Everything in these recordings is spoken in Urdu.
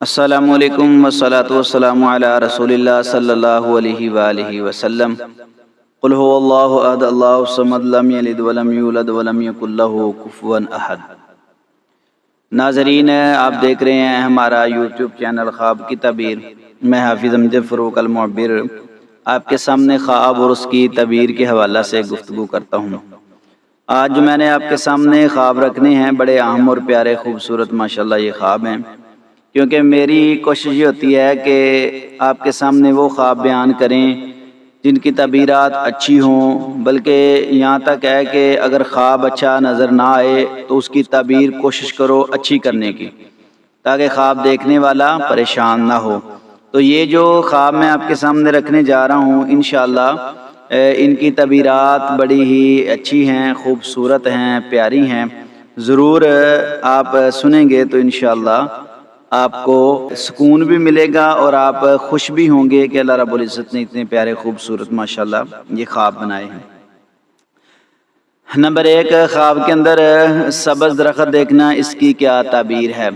السلام علیکم والصلاة والسلام علی رسول اللہ صلی اللہ علیہ وآلہ وسلم۔ قل هو اللہ احد اللہ الصمد لم یلد ولم یولد ولم یکن لہ کفوا احد۔ ناظرین، آپ دیکھ رہے ہیں ہمارا یوٹیوب چینل خواب کی تعبیر۔ میں حافظ امجد فروق المعبر آپ کے سامنے خواب اور اس کی تعبیر کے حوالہ سے گفتگو کرتا ہوں۔ آج جو میں نے آپ کے سامنے خواب رکھنے ہیں بڑے اہم اور پیارے خوبصورت ماشاءاللہ یہ خواب ہیں، کیونکہ میری کوشش یہ ہوتی ہے کہ آپ کے سامنے وہ خواب بیان کریں جن کی تعبیرات اچھی ہوں، بلکہ یہاں تک ہے کہ اگر خواب اچھا نظر نہ آئے تو اس کی تعبیر کوشش کرو اچھی کرنے کی، تاکہ خواب دیکھنے والا پریشان نہ ہو۔ تو یہ جو خواب میں آپ کے سامنے رکھنے جا رہا ہوں انشاءاللہ ان کی تعبیرات بڑی ہی اچھی ہیں، خوبصورت ہیں، پیاری ہیں۔ ضرور آپ سنیں گے تو انشاءاللہ آپ کو سکون بھی ملے گا اور آپ خوش بھی ہوں گے کہ اللہ رب العزت نے اتنے پیارے خوبصورت ماشاءاللہ یہ خواب بنائے ہیں۔ نمبر 1، خواب کے اندر سبز درخت دیکھنا، اس کی کیا تعبیر ہے؟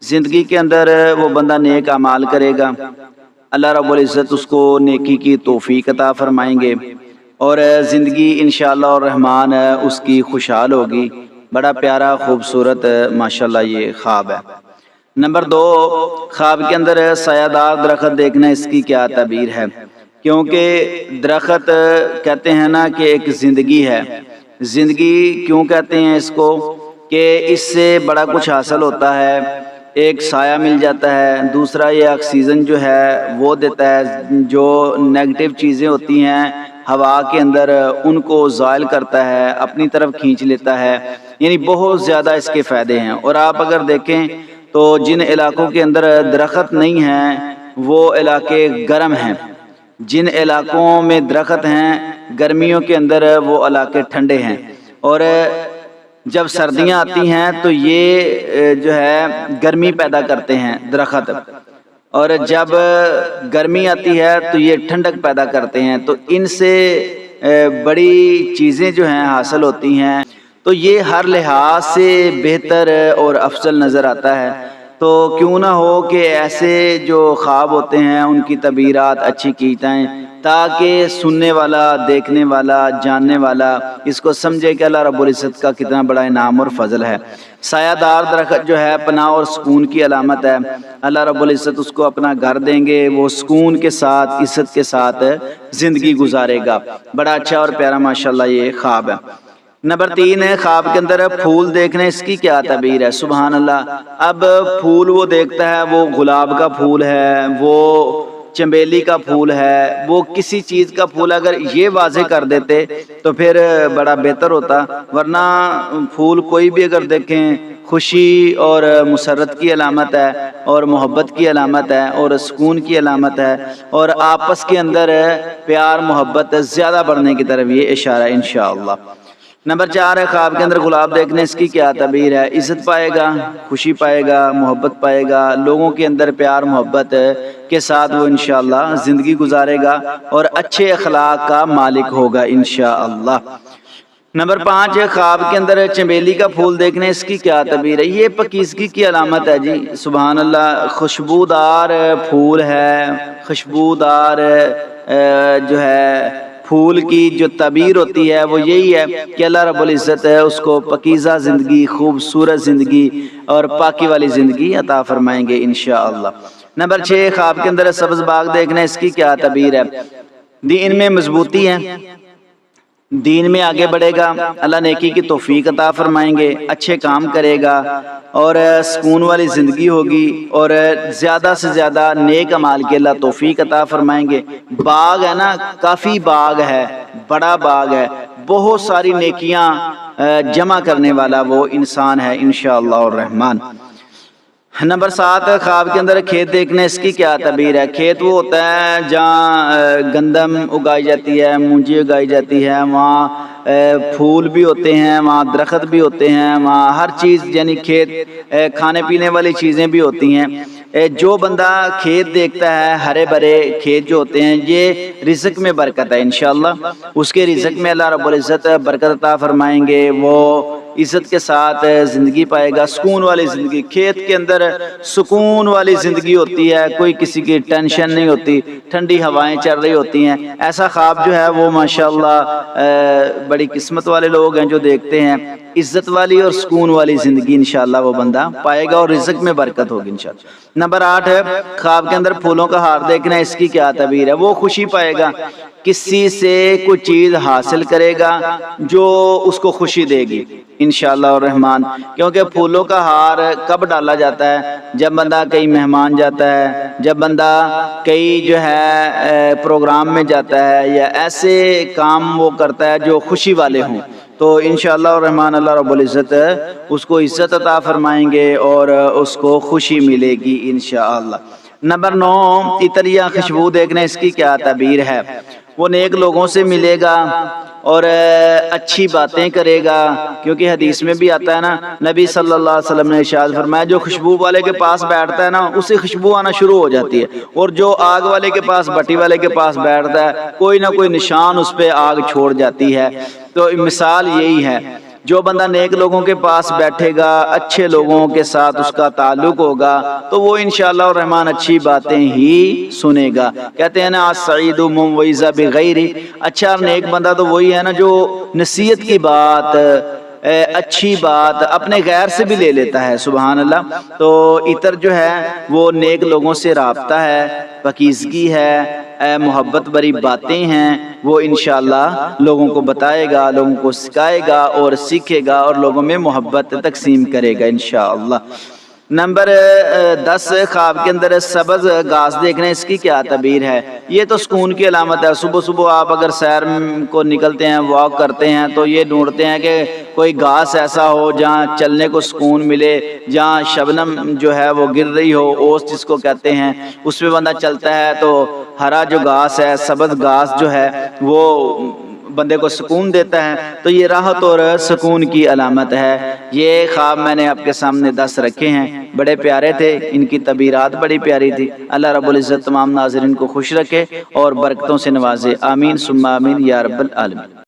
زندگی کے اندر وہ بندہ نیک اعمال کرے گا، اللہ رب العزت اس کو نیکی کی توفیق عطا فرمائیں گے اور زندگی انشاءاللہ الرحمن اس کی خوشحال ہوگی۔ بڑا پیارا خوبصورت ماشاءاللہ یہ خواب ہے۔ نمبر 2، خواب کے اندر سایہ دار درخت دیکھنا، اس کی کیا تعبیر ہے؟ کیونکہ درخت کہتے ہیں نا کہ ایک زندگی ہے۔ زندگی کیوں کہتے ہیں اس کو؟ کہ اس سے بڑا کچھ حاصل ہوتا ہے، ایک سایہ مل جاتا ہے، دوسرا یہ آکسیجن جو ہے وہ دیتا ہے، جو نیگیٹو چیزیں ہوتی ہیں ہوا کے اندر ان کو زائل کرتا ہے، اپنی طرف کھینچ لیتا ہے، یعنی بہت زیادہ اس کے فائدے ہیں۔ اور آپ اگر دیکھیں تو جن علاقوں کے اندر درخت نہیں ہیں وہ علاقے گرم ہیں، جن علاقوں میں درخت ہیں گرمیوں کے اندر وہ علاقے ٹھنڈے ہیں۔ اور جب سردیاں آتی ہیں تو یہ جو ہے گرمی پیدا کرتے ہیں درخت، اور جب گرمی آتی ہے تو یہ ٹھنڈک پیدا کرتے ہیں، تو ان سے بڑی چیزیں جو ہیں حاصل ہوتی ہیں۔ تو یہ ہر لحاظ سے بہتر اور افضل نظر آتا ہے۔ تو کیوں نہ ہو کہ ایسے جو خواب ہوتے ہیں ان کی تعبیرات اچھی کی جائیں، تاکہ سننے والا، دیکھنے والا، جاننے والا اس کو سمجھے کہ اللہ رب العزت کا کتنا بڑا انعام اور فضل ہے۔ سایہ دار درخت جو ہے پناہ اور سکون کی علامت ہے، اللہ رب العزت اس کو اپنا گھر دیں گے، وہ سکون کے ساتھ، عزت کے ساتھ زندگی گزارے گا۔ بڑا اچھا اور پیارا ماشاءاللہ یہ خواب ہے۔ نمبر 3 ہے، خواب کے اندر پھول دیکھنا، اس کی کیا تعبیر ہے؟ سبحان اللہ۔ اب پھول وہ دیکھتا ہے، وہ گلاب کا پھول ہے، وہ چنبیلی کا پھول ہے، وہ کسی چیز کا پھول، اگر یہ واضح کر دیتے تو پھر بڑا بہتر ہوتا، ورنہ پھول کوئی بھی اگر دیکھیں خوشی اور مسرت کی علامت ہے اور محبت کی علامت ہے اور سکون کی علامت ہے، اور آپس کے اندر پیار محبت زیادہ بڑھنے کی طرف یہ اشارہ ہے انشاءاللہ۔ نمبر 4 ہے، خواب کے اندر گلاب دیکھنے، اس کی کیا تعبیر ہے؟ عزت پائے گا، خوشی پائے گا، محبت پائے گا، لوگوں کے اندر پیار محبت کے ساتھ وہ انشاءاللہ زندگی گزارے گا اور اچھے اخلاق کا مالک ہوگا انشاءاللہ۔ نمبر 5 ہے، خواب کے اندر چنبیلی کا پھول دیکھنے، اس کی کیا تعبیر ہے؟ یہ پاکیزگی کی علامت ہے جی، سبحان اللہ۔ خوشبودار پھول ہے، خوشبودار جو ہے پھول کی جو تعبیر ہوتی ہے وہ یہی ہے کہ اللہ رب العزت ہے اس کو پاکیزہ زندگی، خوبصورت زندگی اور پاکی والی زندگی عطا فرمائیں گے انشاءاللہ۔ نمبر 6، خواب کے اندر سبز باغ دیکھنا، اس کی کیا تعبیر ہے؟ دین میں مضبوطی ہے، دین میں آگے بڑھے گا، اللہ نیکی کی توفیق عطا فرمائیں گے، اچھے کام کرے گا اور سکون والی زندگی ہوگی اور زیادہ سے زیادہ نیک اعمال کے اللہ توفیق عطا فرمائیں گے۔ باغ ہے نا، کافی باغ ہے، بڑا باغ ہے، بہت ساری نیکیاں جمع کرنے والا وہ انسان ہے انشاءاللہ الرحمن۔ نمبر 7، خواب کے اندر کھیت دیکھنے، اس کی کیا تعبیر ہے؟ کھیت وہ ہوتا ہے جہاں گندم اگائی جاتی ہے، مونجی اگائی جاتی ہے، وہاں پھول بھی ہوتے ہیں، وہاں درخت بھی ہوتے ہیں، وہاں ہر چیز، یعنی کھیت کھانے پینے والی چیزیں بھی ہوتی ہیں۔ جو بندہ کھیت دیکھتا ہے، ہرے بھرے کھیت جو ہوتے ہیں، یہ رزق میں برکت ہے انشاءاللہ، اس کے رزق میں اللہ رب العزت برکت عطا فرمائیں گے، وہ عزت کے ساتھ زندگی پائے گا، سکون والی زندگی۔ کھیت کے اندر سکون والی زندگی ہوتی ہے، کوئی کسی کی ٹینشن نہیں ہوتی، ٹھنڈی ہوائیں چل رہی ہوتی ہیں۔ ایسا خواب جو ہے وہ ماشاءاللہ بڑی قسمت والے لوگ ہیں جو دیکھتے ہیں۔ عزت والی اور سکون والی زندگی انشاءاللہ وہ بندہ پائے گا اور رزق میں برکت ہوگی انشاءاللہ۔ نمبر 8 ہے خواب کے اندر پھولوں کا ہار دیکھنا، اس کی کیا تعبیر ہے؟ وہ خوشی پائے گا، کسی سے کوئی چیز حاصل کرے گا جو اس کو خوشی دے گی انشاءاللہ الرحمن۔ کیونکہ پھولوں کا ہار کب ڈالا جاتا ہے؟ جب بندہ کئی مہمان جاتا ہے، جب بندہ کئی جو ہے پروگرام میں جاتا ہے، یا ایسے کام وہ کرتا ہے جو خوشی والے ہوں، تو انشاءاللہ الرحمن اللہ رب العزت اس کو عزت عطا فرمائیں گے اور اس کو خوشی ملے گی انشاءاللہ۔ نمبر 9 عطر یا خوشبو دیکھنا، اس کی کیا تعبیر ہے؟ وہ نیک لوگوں سے ملے گا اور اچھی باتیں کرے گا، کیونکہ حدیث میں بھی آتا ہے نا، نبی صلی اللہ علیہ وسلم نے ارشاد فرمایا جو خوشبو والے کے پاس بیٹھتا ہے نا اسے خوشبو آنا شروع ہو جاتی ہے، اور جو آگ والے کے پاس، بٹی والے کے پاس بیٹھتا ہے کوئی نہ کوئی نشان اس پہ آگ چھوڑ جاتی ہے۔ تو مثال یہی ہے، جو بندہ نیک لوگوں کے پاس بیٹھے گا، اچھے لوگوں کے ساتھ اس کا تعلق ہوگا، تو وہ انشاءاللہ الرحمن اچھی باتیں ہی سنے گا۔ کہتے ہیں نا السعید من وعظ بغیر، اچھا نیک بندہ تو وہی ہے نا جو نصیحت کی بات، اچھی بات اپنے غیر سے بھی لے لیتا ہے، سبحان اللہ۔ تو عطر جو ہے وہ نیک لوگوں سے رابطہ ہے، پاکیزگی ہے، محبت بری باتیں ہیں، وہ انشاءاللہ لوگوں کو بتائے گا، لوگوں کو سکھائے گا اور سیکھے گا اور لوگوں میں محبت تقسیم کرے گا انشاءاللہ۔ نمبر 10 خواب کے اندر سبز گھاس دیکھنا، اس کی کیا تعبیر ہے؟ یہ تو سکون کی علامت ہے۔ صبح صبح آپ اگر سیر کو نکلتے ہیں، واک کرتے ہیں، تو یہ ڈھونڈتے ہیں کہ کوئی گھاس ایسا ہو جہاں چلنے کو سکون ملے، جہاں شبنم جو ہے وہ گر رہی ہو، اوس جس کو کہتے ہیں، اس پہ بندہ چلتا ہے تو ہرا جو گھاس ہے، سبز گھاس جو ہے وہ بندے کو سکون دیتا ہے، تو یہ راحت اور سکون کی علامت ہے۔ یہ خواب میں نے آپ کے سامنے 10 رکھے ہیں، بڑے پیارے تھے، ان کی تعبیرات بڑی پیاری تھی۔ اللہ رب العزت تمام ناظرین کو خوش رکھے اور برکتوں سے نوازے، آمین ثم آمین یا رب العالمین۔